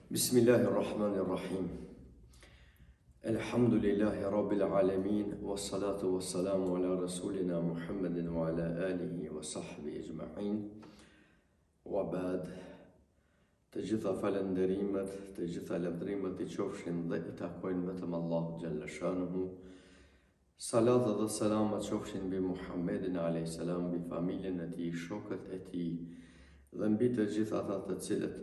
Bismillahirrahmanirrahim. Elhamdulillahi Rabbil Alamin, wassalatu wassalamu ala rasulina Muhammedin wa ala alihi wa sahbihi ajma'in. Wa ba'd, të gjitha falënderimet, të gjitha lavdrimet I qofshin dhe I takojnë vetëm Allahu Gjalla Shanuhu. Salat dhe salamat qofshin mbi Muhammedin a.s. mbi familjen e tij, shokët e tij dhe mbi të gjitha ata të cilët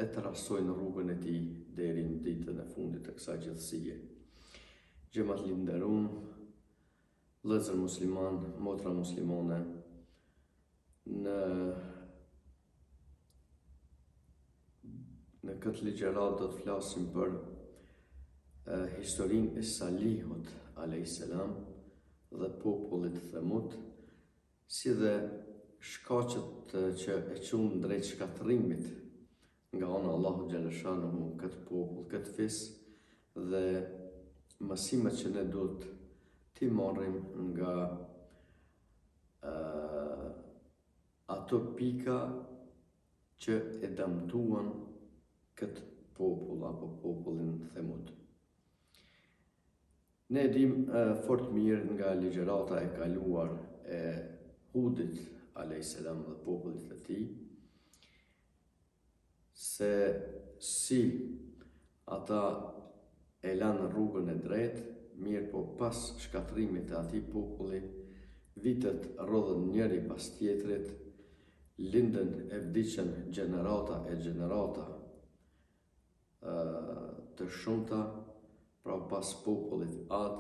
e trasojnë rrugën e tij deri në ditën e fundit të kësaj gjithësie. Xhamat i nderuar, vëllezër musliman, motra muslimane, në këtë ligjërat do të flasim për historinë e Salihut a.s. dhe popullit Thamud, si dhe shkaqet që e çuan drejt shkatërrimit nga ana Allahu Gjalla Shanuhu këtë popull, këtë fis, dhe mësimet që ne duhet t'i marrim nga ato pika që e dëmtuan këtë popull apo popullin Thamud. Ne dim fort mirë nga ligjërata e kaluar e Hudit a.s. dhe popullit të tij, se si ata e lanë rrugën e drejtë, mirë po pas shkatërimit të atij populli, vitet rrodhen njëri pas tjetrit, lindën e vdiqen gjenerata e gjenerata të shumta, pra pas popullit Ad,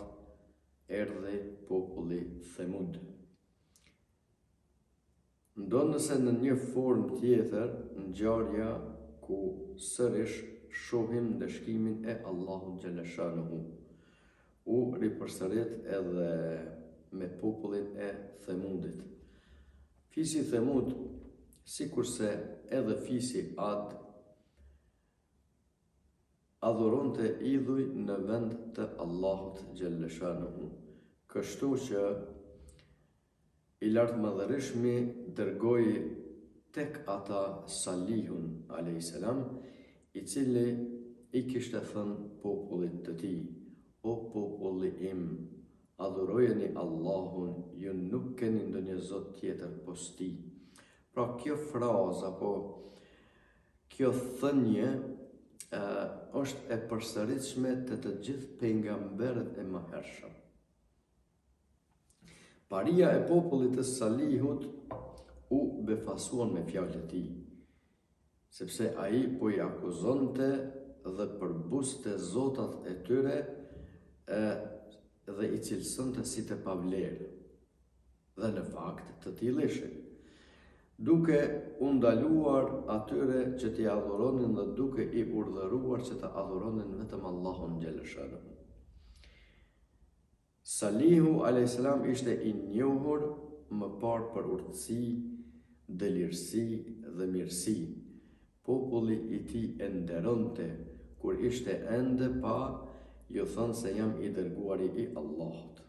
erdhi populli Thamud. Ndonë nëse në një formë tjetër, ngjarja ku sërish shohim ndëshkimin e Allahut Gjalla Shanuhu, u ripërsërit edhe me popullin e Thamudit. Fisi Thamud, sikurse edhe fisi Ad, adhuronte idhuj në vend të Allahut Gjalla Shanuhu, kështu që I lartëmadhërishmi dërgoi tek ata Salihun a.s. I cili I kishte thënë popullit të tij: o populli im, adhurojeni Allahun, ju nuk keni ndonjë zot tjetër pos tij. Pra kjo frazë apo kjo thënie është e përsëritshme të gjithë pejgamberët e mëhershëm. Paria e popullit të Salihut u befasuan me fjalët e tij, sepse ai po I akuzonte dhe përbuste zotat e tyre dhe I cilësonte si të pavlerë, dhe në fakt të tillë ishin, duke u ndaluar atyre që t'i adhuronin dhe duke I urdhëruar që të adhuronin vetëm Allahun Gjalla Shanuhu. Salihu a.s. ishte I njohur më parë për urtësi, dëlirësi dhe mirësi. Populli I tij e nderonte, kur ishte ende pa ju thënë se jam I dërguari I Allahut.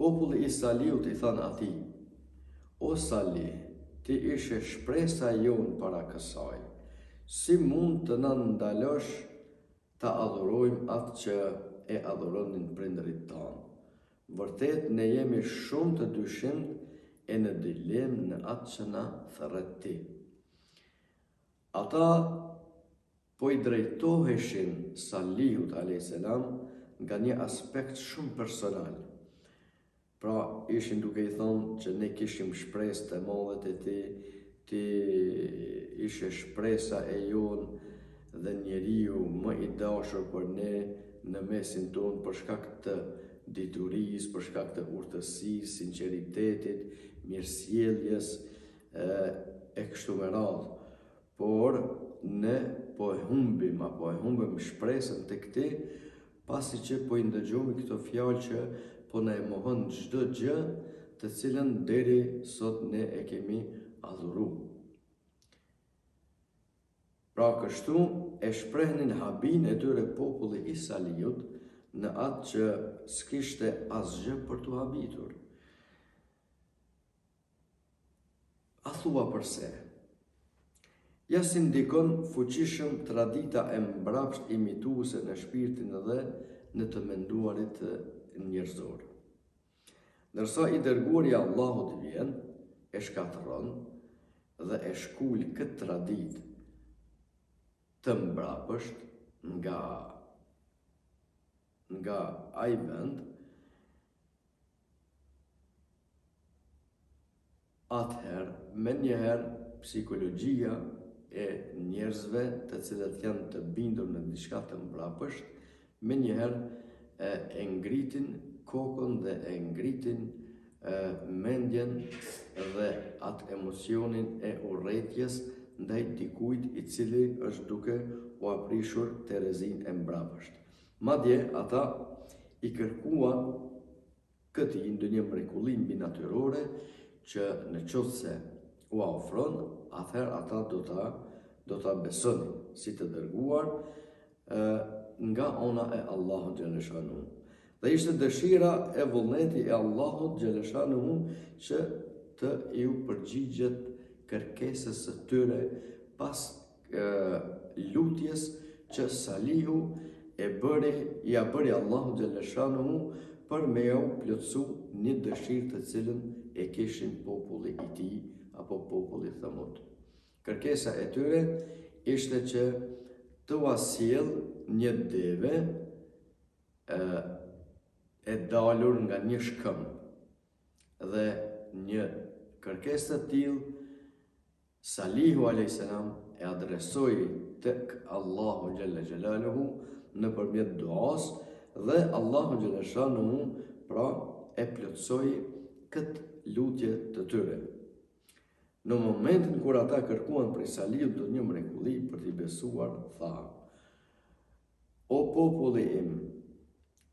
Populli I Salihut I thanë atij: o Salih, ti ishe shpresa jonë para kësaj, si mund të na ndalosh ta adhurojmë atë që e adhuronin prindërit tanë? Vërtet ne jemi shumë të dyshimt e në dilemë në atë që na thërret ti. Ata po I drejtoheshin Salihut a.s. nga një aspekt shumë personal. Pra ishin duke I thonë që ne kishim shpresë të mëdha te ti ishe shpresa e jonë dhe njeriu më I dashur për ne në mesin tonë, për shkak të diturisë, për shkak të urtësisë, sinqeritetit, mirësjelljes e kështu me radhë. Por ne po e humbim shpresën tek ti, pasi që po I ndëgjojmë këto fjalë që po na e mohon çdo gjë të cilën deri sot ne e kemi adhuruar. Pra kështu e shprehnin habin e tyre populli I Salihut në atë që s'kishte asgjë për t'u habitur. A thua përse? Ja si ndikon fuqishëm tradita e mbrapsht imituese në shpirtin dhe në të menduarit njerëzor. Ndërsa i dërguari i Allahut vjen, e shkatërron dhe e shkul këtë tradit të mbrapsht nga ai vend, atëherë, me njëherë, psikologjia e njerëzve të cilët janë të bindur në diçka të mbrapsht, me njëherë e ngritin kokën dhe e ngritin mendjen dhe atë emocionin e urrëties ndaj dikujt i cili është duke u aprishur terezin e mbrapsht. Madje ata i kërkuan këtij ndonjë mrekulli mbinatyrore që në qoftë se u ofron, atëherë ata do ta besonin si të dërguar nga ona e Allahut xhaleshanuhu. Dhe ishte dëshira e vullneti e Allahut xhaleshanuhu që të iu përgjigjet kërkesës së tyre pas lutjes që Salihu ja bëri Allahut xhaleshanuhu për me ja u plotësu një dëshirë të cilën e kishin populli i tij apo populli Thamud. Kërkesa e tyre ishte që të sjell një deve e dalur nga një shkëmb. Dhe një kërkesë të tillë Salihu a.s. e adresoi tek Allahu xhalla xhelaluhu nëpërmjet duas dhe Allahu xhaleshanuhu pra e plotësoi këtë lutje të tyre. Në momentin kur ata kërkuan prej Salihut do një mrekulli për t'i besuar, tha: O populli im,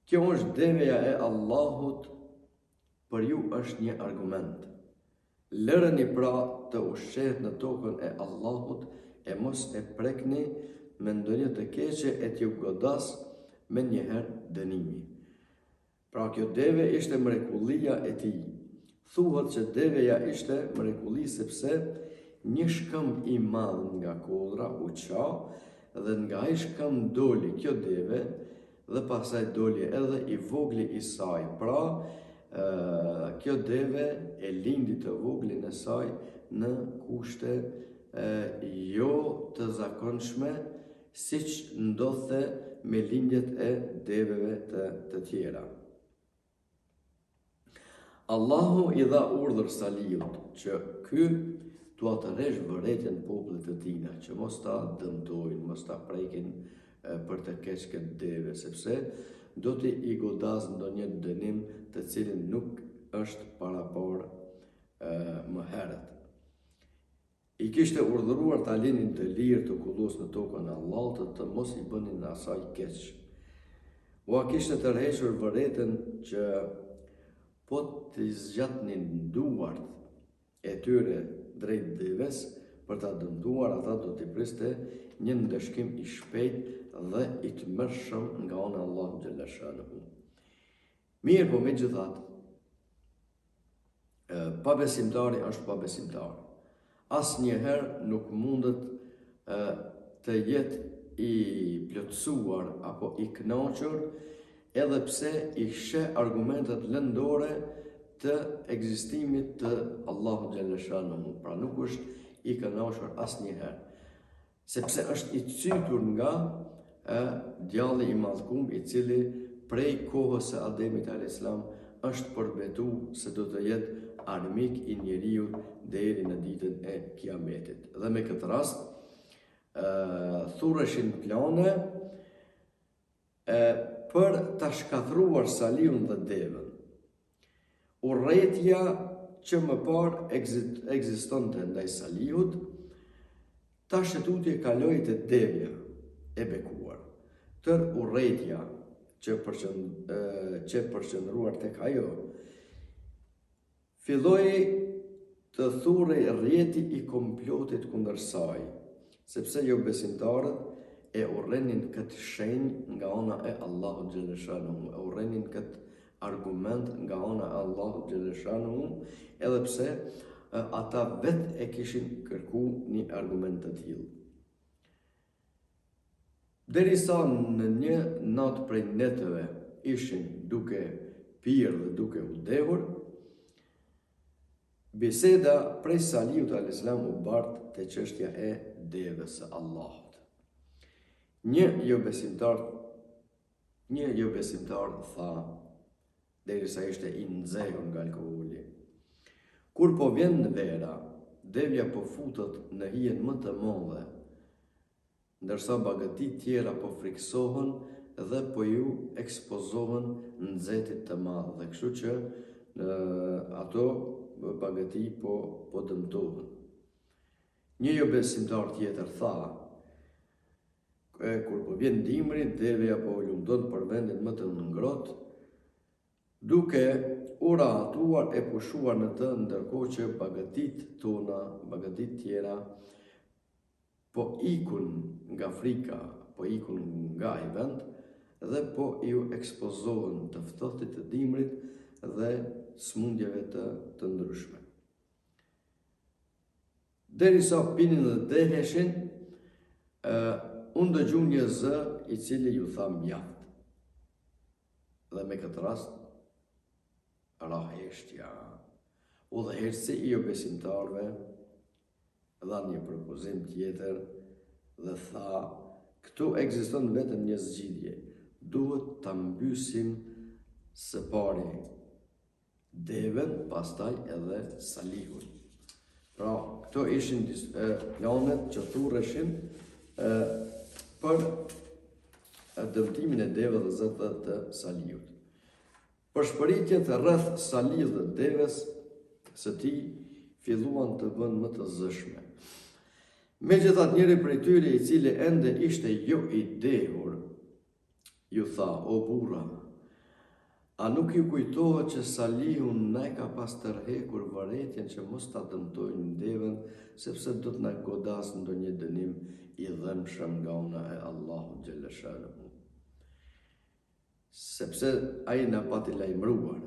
kjo është deveja e Allahut, për ju është një argument. Lëreni pra të ushqehet në tokën e Allahut e mos e prekni me ndonjë të keqe e t'ju godas me njëherë dënimi. Pra kjo deve ishte mrekullia e tij. Thuhet që deveja ishte mrekulli sepse një shkëmb i madh nga kodra u qa dhe nga ai shkëmb doli kjo deve dhe pasaj doli edhe i vogli i saj. Pra kjo deve e lindi të voglin e saj në kushte jo të zakonshme, siç ndodhte me lindjet e deveve të tjera. Allahu i dha urdhër Salihut që ky t'u atërresh vërejtjen popullit të tina, që mos ta dëmtojnë, mos ta prekin për të keq këtë deve, sepse do t'i i godas ndonjë dënim të cilin nuk është parapar më herët. I kishte urdhëruar ta linin të lirë të kullos në tokën e Allahut të mos i bënin asaj keq. Ua kishte tërhequr vërejtën që po t'i zgjatnin duart e tyre drejt deves për ta dëmtuar, ata do t'i priste një ndëshkim i shpejt dhe i tmerrshëm nga ana e Allahut xhaleshanuhu. Mirë, po megjithatë, pabesimtari është pabesimtar. Asnjëherë nuk mundet të jetë i plotësuar apo i kënaqur, edhe pse i sheh argumentet lëndore të ekzistimit të Allahut xhaleshanuhu. Pra nuk është i kënaqur asnjëherë, sepse është i cytur nga djalli i mallkum, i cili prej kohës së Ademit a.s. është përbetuar se do të jetë armik i njeriu deri në ditën e Kiametit. Dhe me këtë rast thurreshin plane për ta shkatëruar Salihun dhe devën. Urrëtia që më parë ekzistonte ndaj Salihut, tash tutje kaloi te devja e bekuar. Tër urrëtia që përqendruar tek ajo, filloi të thurrej rrjeti i komplotit kundër saj, sepse jo besimtarët e urrenin këtë shenjë nga ana e Allahut xhaleshanuhu, e urrenin këtë argument nga ana e Allahut xhaleshanuhu, edhe pse ata vetë e kishin kërku një argument të tillë. Derisa në një natë prej netëve ishin duke pirë dhe duke u dehur, biseda prej Salihut a.s. u bartë te çështja e devës së Allahut. Një jo besimtar tha, derisa ishte i nxehur nga alkooli: kur po vjen në vera, devja po futet në hijen më të madhe, ndërsa bagëtit tjera po friksohen dhe po ju ekspozohen nxehtit të madh, dhe kështu që ato bagëti po dëmtohen. Një jo besimtar tjetër tha, kur po vjen dimri, devja po lundon për vendin më të ngrohtë, duke u rahatuar e pushuar në të, ndërkohë që bagëtit tjera po ikun nga frika, po ikun nga ai vend dhe po ju ekspozohen të ftohtit të dimrit dhe smundjeve të ndryshme. Derisa pinin dhe deheshin, unë dëgju një zë i cili ju tha mjaft. Dhe me këtë rast, ra heshtja. Udhëheqësi i jo besimtarve dha një propozim tjetër dhe tha, këtu ekziston vetëm një zgjidhje, duhet ta mbysim së pari devën, pastaj edhe Salihun. Pra, këto ishin planet që thurreshin për dëmtimin e devës dhe zëtë të Salihut. Përshpëritjet rreth Salihut dhe devës së tij filluan të bënë më të zëshme. Megjithatë, njëri prej tyre, i cili ende ishte jo i dehur, ju tha, o burra, a nuk ju kujtohet që Salihu ne ka pas tërhekur vërejtjen që mos ta dëmtojnë devën, sepse do të na godas ndonjë dënim i dhëmshëm nga ana e Allahut xhalla shanuhu. Sepse ai na pati lajmëruar.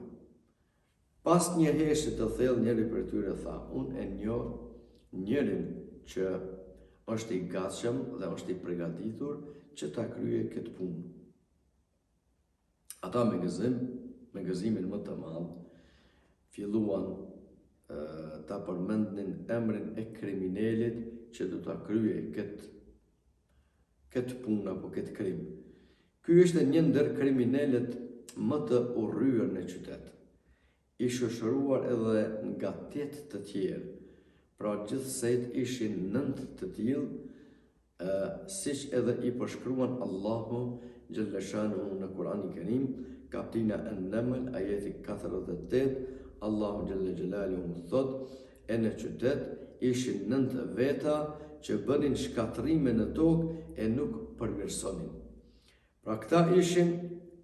Pas një heshtje të thellë, njëri prej tyre tha, unë e njoh njërin që është i gatshëm dhe është i përgatitur që ta kryej këtë punë. Ata me gëzimin më të madh filluan ta përmendnin emrin e kriminalit që do ta kryej këtë punë apo këtë krim. Ky ishte një ndër kriminalet më të urryer në qytet, i shoqëruar edhe nga 8 të tjerë. Pra gjithsejt ishin 9 të tillë, siç edhe i përshkruan Allahu xhalla shanuhu në Kur'anin Kerim, kaptina An-Naml, ajeti 48, Allahu xhalla xhelaluhu thot, e në qytet ishin 9 veta që bënin shkatrime në tokë e nuk përmirësonin. Pra këta ishin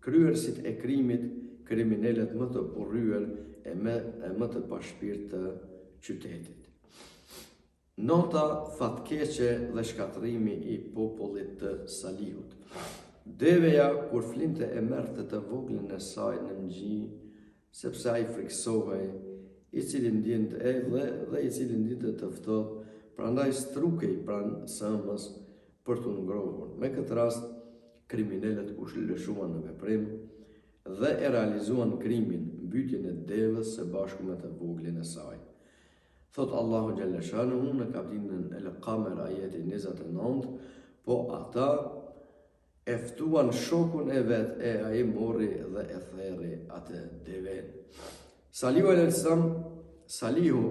kryerësit e krimit, kriminalet më të urryer e më të pashpirt të qytetit. Nota fatkeqe dhe shkatrimi i popullit të Salihut. Deveja, kur flinte, e merrte të voglën e saj në mëngji, sepse ai friksohej, i cili ndjente dhe i cili ndjente të ftohtë, prandaj strukej pranë sëmës për t'u ngrohur. Me këtë rast, kriminalet u lëshuan në veprim dhe e realizuan krimin, mbytjen e devës së bashku me të voglën e saj. Thot Allahu xhalla shanuhu në kapitullin El-Qamer, ajeti 29, po ata e ftuan shokun e vet e ai morri dhe e therri atë deven. Salihu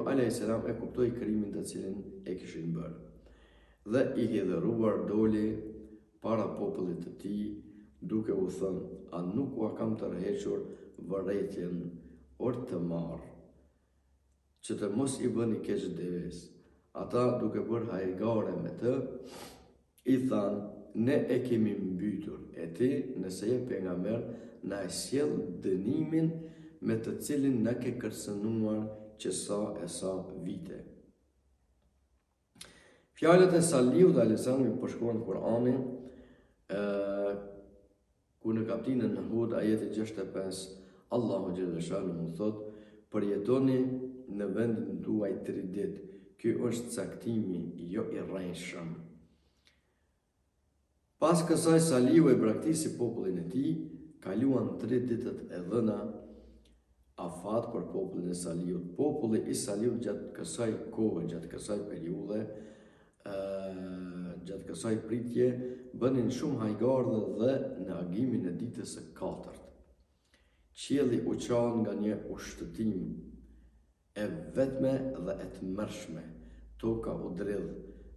a.s. e kuptoi krimin të cilin e kishin bërë dhe i hidhëruar doli para popullit të tij, duke u thënë, a nuk ua kam tërhequr vërejtjen or të marr, që të mos i bëni keq devës. Ata, duke bërë hajgare me të, i thanë, ne e kemi mbytur, e ti, nëse je pejgamber, na e sjell dënimin me të cilin na ke kërcënuar që sa e sa vite. Fjalët e Salihut a.s. përshkruan në Kur'anin, ku në kapitullin Hud, ajeti 65, Allahu xhalla shanuhu thot, përjetoni në vendin tuaj 3 ditë. Ky është caktimi jo i rrejshëm. Pas kësaj Salihu e braktisi popullin e tij, kaluan 3 ditët e dhëna afat për popullin e Salihut. Populli i Salihut gjatë kësaj kohe, gjatë kësaj periudhe, gjatë kësaj pritje, bënin shumë hajgardhe dhe në agimin e ditës së 4. Qielli u çan nga një ushtëtim e vetme dhe e tmerrshme. Toka u dridh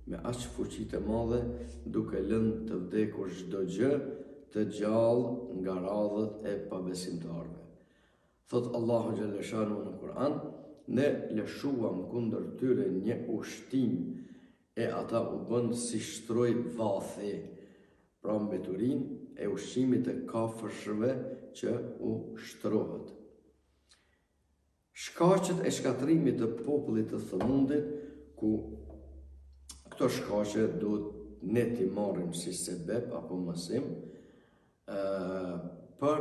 me aq fuqi të madhe, duke lënë të vdekur çdo gjë të gjallë nga radhët e pabesimtarëve. Thot Allahu xhalla shanu në Kur'an, ne lëshuam kundër tyre një ushtim e ata u bën si shtroj vathi, pra mbeturin e ushqimit të kafshëve që u shtrohet. Shkaqet e shkatrimit të popullit të Thamundit, ku këto shkaqe duhet ne t'i marrim si sebeb apo mësim për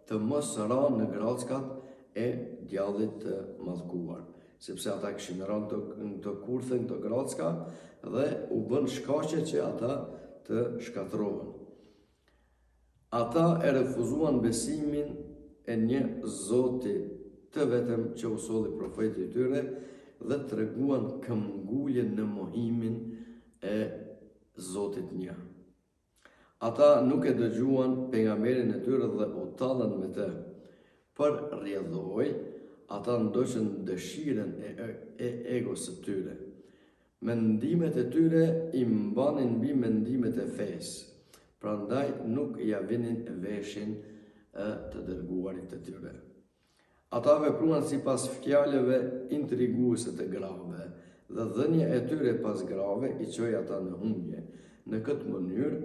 të mos rënë në grackat e djallit të mallkuar, sepse ata kishin rënë të kurthën të gracka dhe u bën shkaqe që ata të shkatrohen. Ata e refuzuan besimin e një Zoti të vetëm që u solli profetit tyre dhe treguan këmbgulje në mohimin e Zotit një. Ata nuk e dëgjuan pejgamberin e tyre dhe u tallën me të. Për rrjedhoj, ata ndoqën dëshiren e egos së tyre. Mendimet e tyre i mbanin mbi mendimet e fesë, prandaj nuk ja vinin veshin të dërguarit të tyre. Ata vepruan sipas fjalëve intriguese të grave, dhe dhënia e tyre pas grave i çoi ata në humbje. Në këtë mënyrë,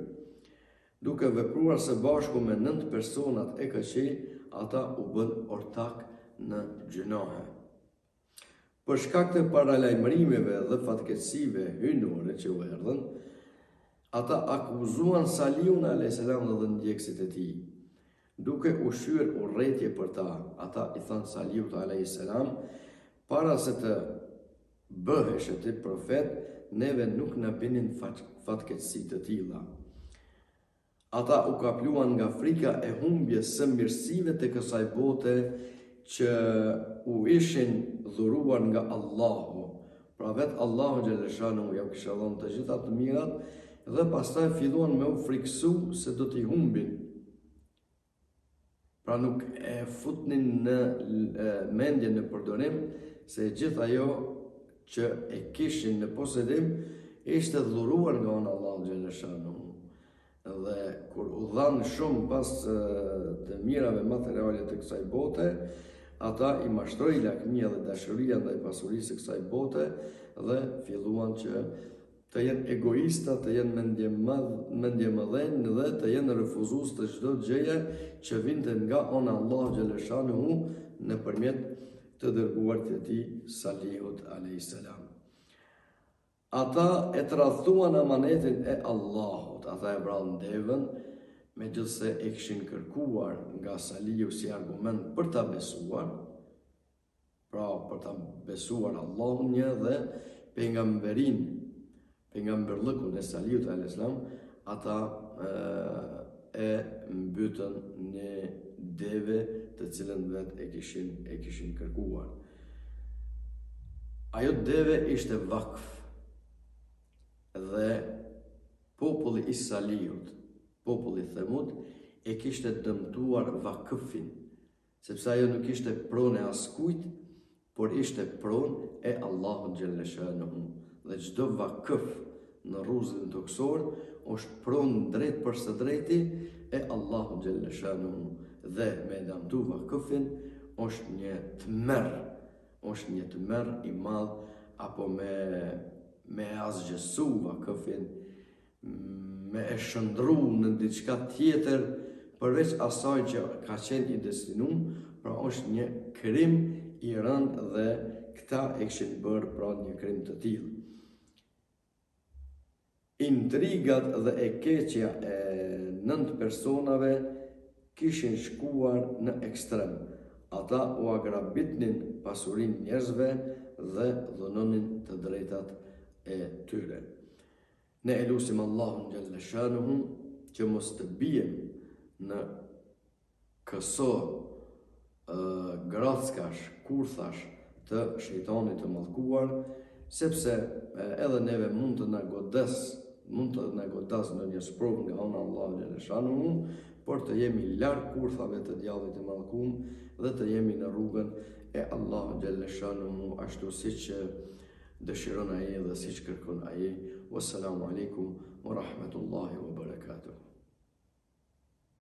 duke vepruar së bashku me 9 personat e këqij, ata u bën ortak në gjinohe. Për shkak të paralajmërimeve dhe fatkeqësive hynore që u erdhën, ata akuzuan Salihun a.s. dhe ndjekësit e tij. Duke u shyer urrëtie për ta, ata i thanë Salihut a.s. para se të bëhesh ti profet, neve nuk na binin fatkeqësi të tilla. Ata u kapluan nga frika e humbjes së mirësive të kësaj bote që u ishin dhuruar nga Allahu. Pra vetë Allahu xhaleshanu ja kishte dhënë të gjitha të mirat dhe pastaj filluan me u friksu se do t'i humbin. Pra nuk e futnin në mendje në përdorim se gjithë ajo që e kishin në posedim ishte dhuruar nga Allahu xhaleshanu. Dhe kur u dhanë shumë pas të mirave materiale të kësaj bote, ata i mashtroi lakmia dhe dashuria ndaj pasurisë së kësaj bote dhe filluan që të jenë egoista, të jenë mendje mëdhenj dhe të jenë refuzues të çdo gjëje që vinte nga ona Allahu xhaleshanuhu nëpërmjet të dërguarit të tij Salihut alayhis salam. Ata e tradhtuan amanetin e Allahut, ata e vrarën devën, megjithse e kishin kërkuar nga Salihu si argument për ta besuar, pra për ta besuar Allahun një dhe pejgamberllëkun e Salihut a.s. ata e mbytën një deve të cilën vetë e kishin kërkuar. Ajo deve ishte vakf. Dhe populli i Salihut, populli Thamud, e kishte dëmtuar vakëfin, sepse ajo nuk ishte pronë e askujt, por ishte pronë e Allahut xhaleshanuhu. Dhe çdo vakëf në rrugën toksor është pronë drejt për së drejti e Allahut xhaleshanuhu. Dhe me dëmtu vakëfin është një tmerr i madh, apo me asgjësu vakëfin, me e shëndru në diçka tjetër përveç asaj që ka qenë i destinuar, pra është një krim i rëndë dhe këta e kishin bërë pra një krim të tillë. Intrigat dhe e keqja e 9 personave kishin shkuar në ekstrem. ata u agrabitnin pasurin njerëzve dhe dhunonin të drejtat e tyre. Ne e lusim Allahun xhalla shanuhu që mos të bijem në këso grackash, kurthash të shejtanit të mallkuar, sepse edhe neve mund të na godas në një sprovë nga ana Allahu xhalla shanuhu, por të jemi larg kurthave të djallit të mallkuar dhe të jemi në rrugën e Allahu xhalla shanuhu ashtu siç dëshiron ai dhe siç kërkon ai. Wassalamu alaikum wa rahmatullahi wa barakatuh.